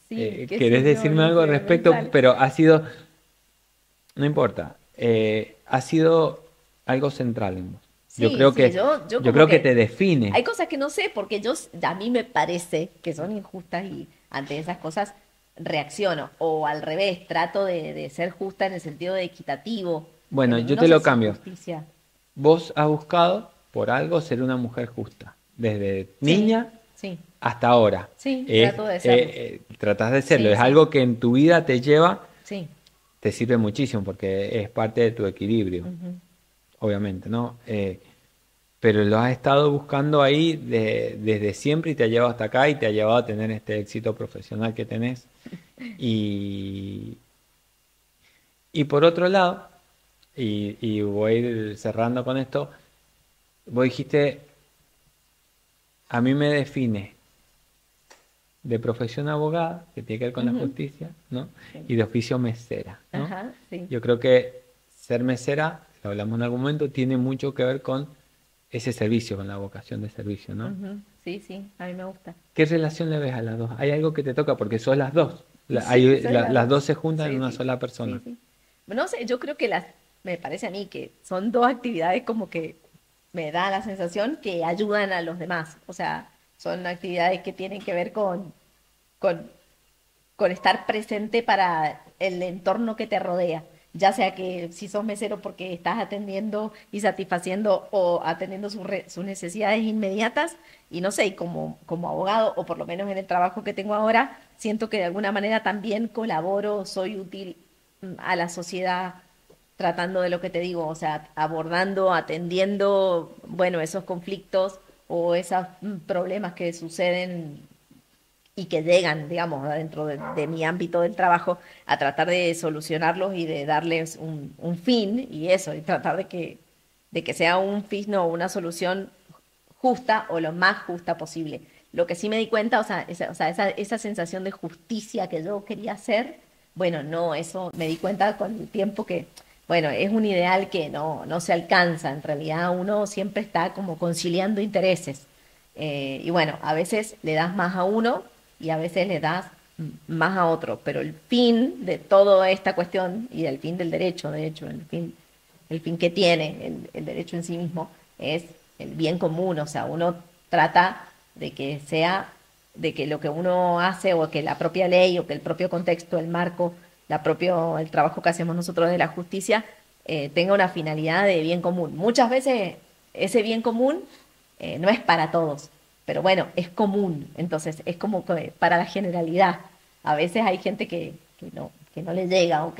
Sí, qué ¿Querés sé yo, decirme no algo al sé, me respecto? sale. Pero ha sido, no importa, ha sido algo central en vos. Yo Sí, creo sí, que, yo yo como creo que que te define. hay cosas que no sé porque a mí me parece que son injustas y ante esas cosas reacciono. O al revés, trato de ser justa en el sentido de equitativo. Bueno, yo No te sé lo si cambio. justicia. Vos has buscado por algo ser una mujer justa, desde Sí, niña sí, hasta ahora. sí, trato de serlo. Tratás de serlo. Sí, Es sí, algo que en tu vida te lleva, sí. te sirve muchísimo porque es parte de tu equilibrio, Ujú. obviamente, ¿no? Pero lo has estado buscando ahí desde siempre y te ha llevado hasta acá y te ha llevado a tener este éxito profesional que tenés. Y, y por otro lado, y voy a ir cerrando con esto, vos dijiste, a mí me define de profesión abogada, que tiene que ver con la Ujú. justicia, ¿no? Sí. Y de oficio mesera, ¿no? Ajá, sí. Yo creo que ser mesera, lo hablamos en algún momento, tiene mucho que ver con ese servicio, con la vocación de servicio, ¿no? Ujú. Sí, sí, a mí me gusta. ¿Qué relación le ves a las dos? ¿Hay algo que te toca? Porque sos las dos. Sí, soy la Las dos. dos se juntan en Sí, una sí, sola sí, persona. sí. No sé, yo creo que me parece a mí que son dos actividades como que me da la sensación que ayudan a los demás. O sea, son actividades que tienen que ver con, con estar presente para el entorno que te rodea. Ya sea que si sos mesero porque estás atendiendo y satisfaciendo o atendiendo sus necesidades inmediatas, y no sé, y como abogado, o por lo menos en el trabajo que tengo ahora, siento que de alguna manera también colaboro, soy útil a la sociedad tratando de lo que te digo, o sea, abordando, atendiendo, bueno, esos conflictos o esos problemas que suceden y que llegan, digamos, dentro de mi ámbito del trabajo, a tratar de solucionarlos y de darles un fin y eso, y tratar de que sea un fin o una solución justa o lo más justa posible. Lo que sí me di cuenta, esa sensación de justicia que yo quería hacer, bueno, no, eso me di cuenta con el tiempo que, bueno, es un ideal que no se alcanza. En realidad uno siempre está como conciliando intereses. Y bueno, a veces le das más a uno y a veces le das más a otro, pero el fin de toda esta cuestión y del fin del derecho, de hecho, el fin que tiene el derecho en sí mismo es el bien común, o sea, uno trata de que sea, de que lo que uno hace o que la propia ley o que el propio contexto, el marco, el trabajo que hacemos nosotros de la justicia tenga una finalidad de bien común. Muchas veces ese bien común no es para todos, pero bueno, es común, entonces es como que para la generalidad. A veces hay gente que no le llega o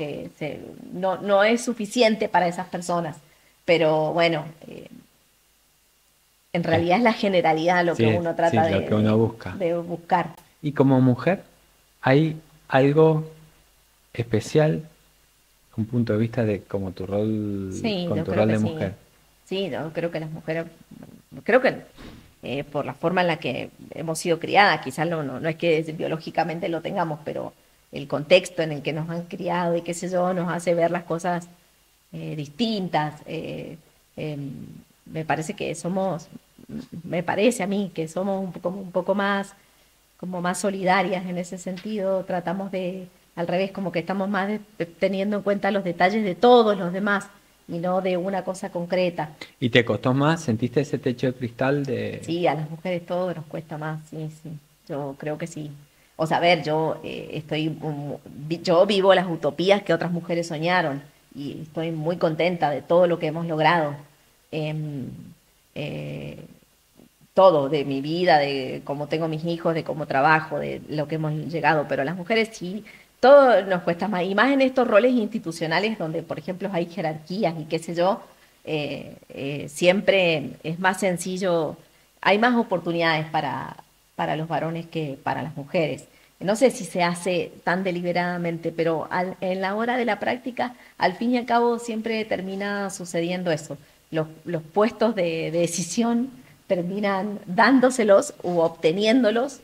no es suficiente para esas personas, pero bueno, en Es- realidad es la generalidad lo que sí, uno sí, trata lo que uno busca. de buscar. Y como mujer, ¿hay algo especial, un punto de vista de como tu rol, Sí, con yo tu creo rol que de sí. mujer? Sí, yo creo que las mujeres, creo que por la forma en la que hemos sido criadas, quizás no es que biológicamente lo tengamos, pero el contexto en el que nos han criado y qué sé yo, nos hace ver las cosas distintas. Em, Me parece que me parece a mí que somos un poco más, como más solidarias en ese sentido, tratamos al revés, como que estamos más teniendo en cuenta los detalles de todos los demás y no de una cosa concreta. ¿Y te costó más? ¿Sentiste ese techo de cristal de... Sí, a las mujeres todo nos cuesta más, sí, sí, yo creo que sí. O sea, a ver, yo vivo las utopías que otras mujeres soñaron y estoy muy contenta de todo lo que hemos logrado. Em, eh, Todo, de mi vida, de cómo tengo mis hijos, de cómo trabajo, de lo que hemos llegado, pero las mujeres sí, todo nos cuesta más, y más en estos roles institucionales donde, por ejemplo, hay jerarquías y qué sé yo, siempre es más sencillo, hay más oportunidades para los varones que para las mujeres. No sé si se hace tan deliberadamente, pero en la hora de la práctica, al fin y al cabo, siempre termina sucediendo eso. Los puestos de decisión terminan dándoselos u obteniéndolos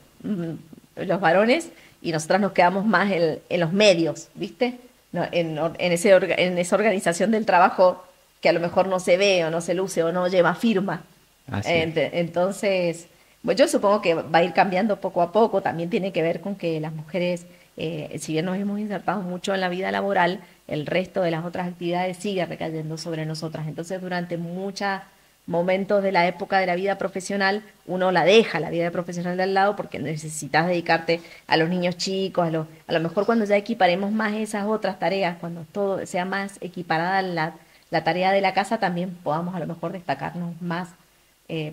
los varones y nosotras nos quedamos más en los medios, ¿viste? No, en esa organización del trabajo que a lo mejor no se ve o no se luce o no lleva firma. Así es. Entonces, Bueno, yo supongo que va a ir cambiando poco a poco, también tiene que ver con que las mujeres, si bien nos hemos insertado mucho en la vida laboral, el resto de las otras actividades sigue recayendo sobre nosotras. Entonces, durante muchos momentos de la época de la vida profesional, uno la deja, la vida profesional de al lado, porque necesitas dedicarte a los niños chicos, a lo mejor cuando ya equiparemos más esas otras tareas, cuando todo sea más equiparada la tarea de la casa, también podamos a lo mejor destacarnos más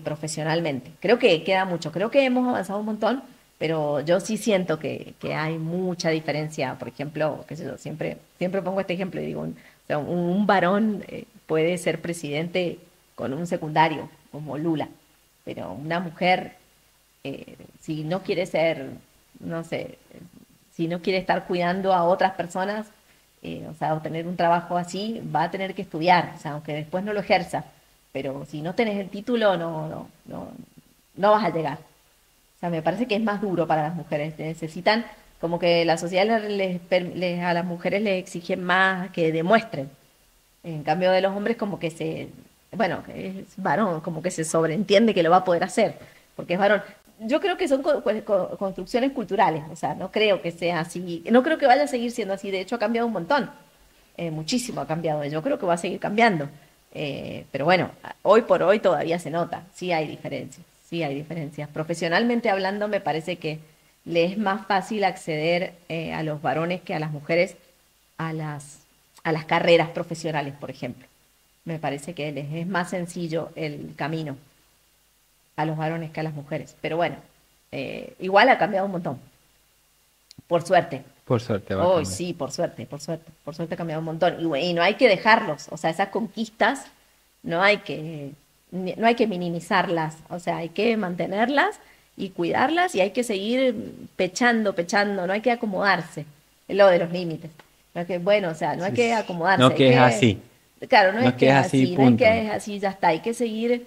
profesionalmente. Creo que queda mucho, creo que hemos avanzado un montón, pero yo sí siento que hay mucha diferencia. Por ejemplo, qué sé yo, siempre pongo este ejemplo y digo, o sea, un varón puede ser presidente con un secundario, como Lula, pero una mujer, si no quiere ser, no sé, si no quiere estar cuidando a otras personas, o sea, o tener un trabajo así, va a tener que estudiar, o sea, aunque después no lo ejerza, pero si no tenés el título, no vas a llegar. O sea, me parece que es más duro para las mujeres. Necesitan, como que la sociedad a las mujeres les exige más que demuestren. En cambio de los hombres como que bueno, que es varón, como que se sobreentiende que lo va a poder hacer, porque es varón. Yo creo que son construcciones culturales, o sea, no creo que sea así, no creo que vaya a seguir siendo así, de hecho ha cambiado un montón, muchísimo ha cambiado, yo creo que va a seguir cambiando. Pero bueno, hoy por hoy todavía se nota, sí hay diferencias, sí hay diferencias. Profesionalmente hablando, me parece que le es más fácil acceder a los varones que a las mujeres a las carreras profesionales, por ejemplo. Me parece que les es más sencillo el camino a los varones que a las mujeres. Pero bueno, igual ha cambiado un montón, por suerte. Por suerte va a Hoy cambiar. sí, por suerte ha cambiado un montón. Y no hay que dejarlos, o sea, esas conquistas no hay que minimizarlas, o sea, hay que mantenerlas y cuidarlas y hay que seguir pechando, no hay que acomodarse, es lo de los límites. No es que, bueno, o sea, no hay Sí, que sí. acomodarse, No hay que es que, así, claro, no es no que que es es así, así, no es punto. que es así, ya está, hay que seguir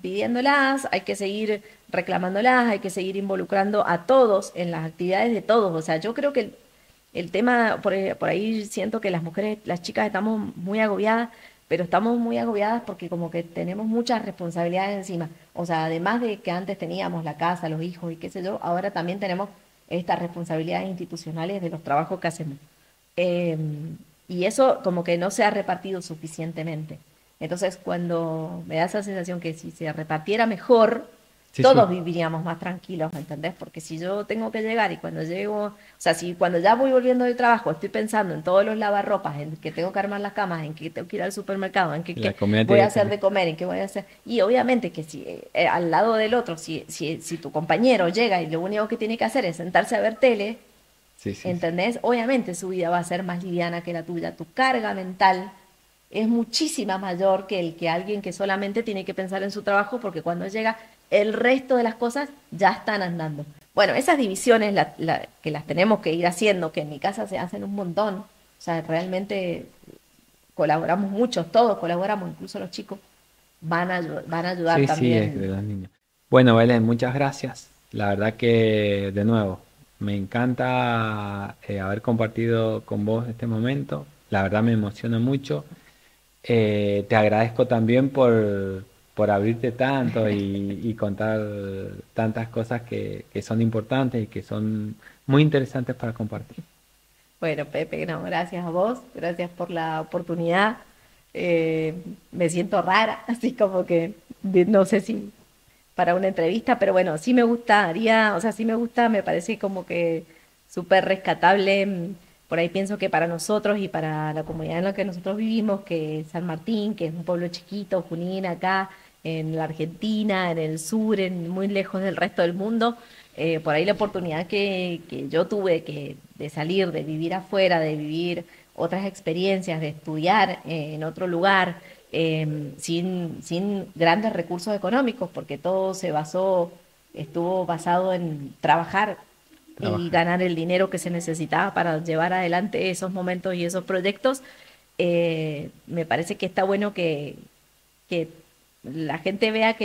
pidiéndolas, hay que seguir reclamándolas, hay que seguir involucrando a todos en las actividades de todos. O sea, yo creo que el tema, por ahí siento que las mujeres, las chicas estamos muy agobiadas, pero estamos muy agobiadas porque como que tenemos muchas responsabilidades encima. O sea, además de que antes teníamos la casa, los hijos y qué sé yo, ahora también tenemos estas responsabilidades institucionales de los trabajos que hacemos. Eh, y eso como que no se ha repartido suficientemente. Entonces, cuando me da esa sensación que si se repartiera mejor, Sí, todos sí. viviríamos más tranquilos, ¿me entendés? Porque si yo tengo que llegar y cuando llego, o sea, si cuando ya voy volviendo del trabajo estoy pensando en todos los lavarropas, en que tengo que armar las camas, en que tengo que ir al supermercado, en La que comida voy a tiene que hacer salir. de comer, en qué voy a hacer, y obviamente que si al lado del otro, si tu compañero llega y lo único que tiene que hacer es sentarse a ver tele, Sí, sí, sí. ¿entendés? Obviamente su vida va a ser más liviana que la tuya. Tu carga mental es muchísima mayor que el que alguien que solamente tiene que pensar en su trabajo porque cuando llega el resto de las cosas ya están andando. Bueno, esas divisiones que las tenemos que ir haciendo, que en mi casa se hacen un montón, o sea, realmente colaboramos muchos, todos colaboramos, incluso los chicos van a ayudar Sí, sí, es de también. los niños. Bueno, Belén, muchas gracias. La verdad que, de nuevo, me encanta haber compartido con vos este momento. La verdad me emociona mucho. Te agradezco también por abrirte tanto y contar tantas cosas que son importantes y que son muy interesantes para compartir. Bueno, Pepe, no, gracias a vos, gracias por la oportunidad. Me siento rara, así como que no sé si para una entrevista, pero bueno, sí me gustaría, o sea, sí me gusta, me parece como que súper rescatable. Por ahí pienso que para nosotros y para la comunidad en la que nosotros vivimos, que es San Martín, que es un pueblo chiquito, Junín, acá en la Argentina, en el sur, muy lejos del resto del mundo, por ahí la oportunidad que yo tuve de salir, de vivir afuera, de vivir otras experiencias, de estudiar en otro lugar, sin grandes recursos económicos, porque todo estuvo basado en trabajar y Trabajar. ganar el dinero que se necesitaba para llevar adelante esos momentos y esos proyectos. Me parece que está bueno que la gente vea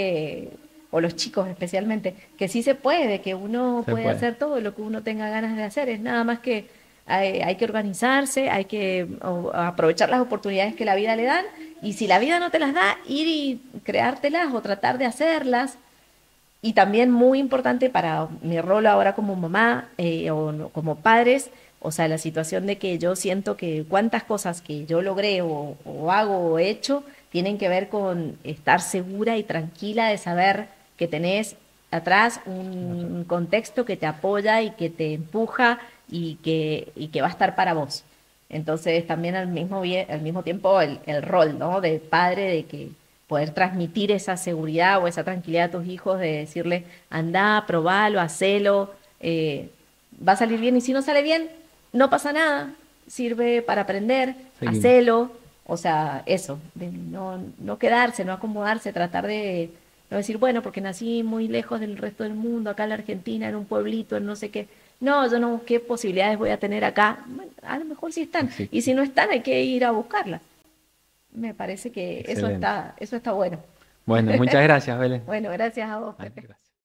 o los chicos especialmente, que sí se puede, que uno Se puede puede. hacer todo lo que uno tenga ganas de hacer, es nada más que hay que organizarse, hay que aprovechar las oportunidades que la vida le dan y si la vida no te las da, ir y creártelas o tratar de hacerlas. Y también muy importante para mi rol ahora como mamá o como padres, o sea, la situación de que yo siento que cuántas cosas que yo logré o hago o he hecho tienen que ver con estar segura y tranquila de saber que tenés atrás un contexto que te apoya y que te empuja y que va a estar para vos. Entonces también al mismo tiempo el rol, ¿no? De padre, de que poder transmitir esa seguridad o esa tranquilidad a tus hijos de decirle, anda, probalo, hacelo, va a salir bien y si no sale bien, no pasa nada, sirve para aprender, Seguimos. hacelo, o sea, eso, de no quedarse, no acomodarse, tratar de no decir, bueno, porque nací muy lejos del resto del mundo, acá en la Argentina, en un pueblito, en no sé qué. No, yo no, ¿qué posibilidades voy a tener acá? Bueno, a lo mejor sí están. Y Existe. si no están, hay que ir a buscarlas. Me parece que Excelente. eso está bueno. Bueno, muchas gracias, Belén. Bueno, gracias a vos, Vale, Pepe. gracias.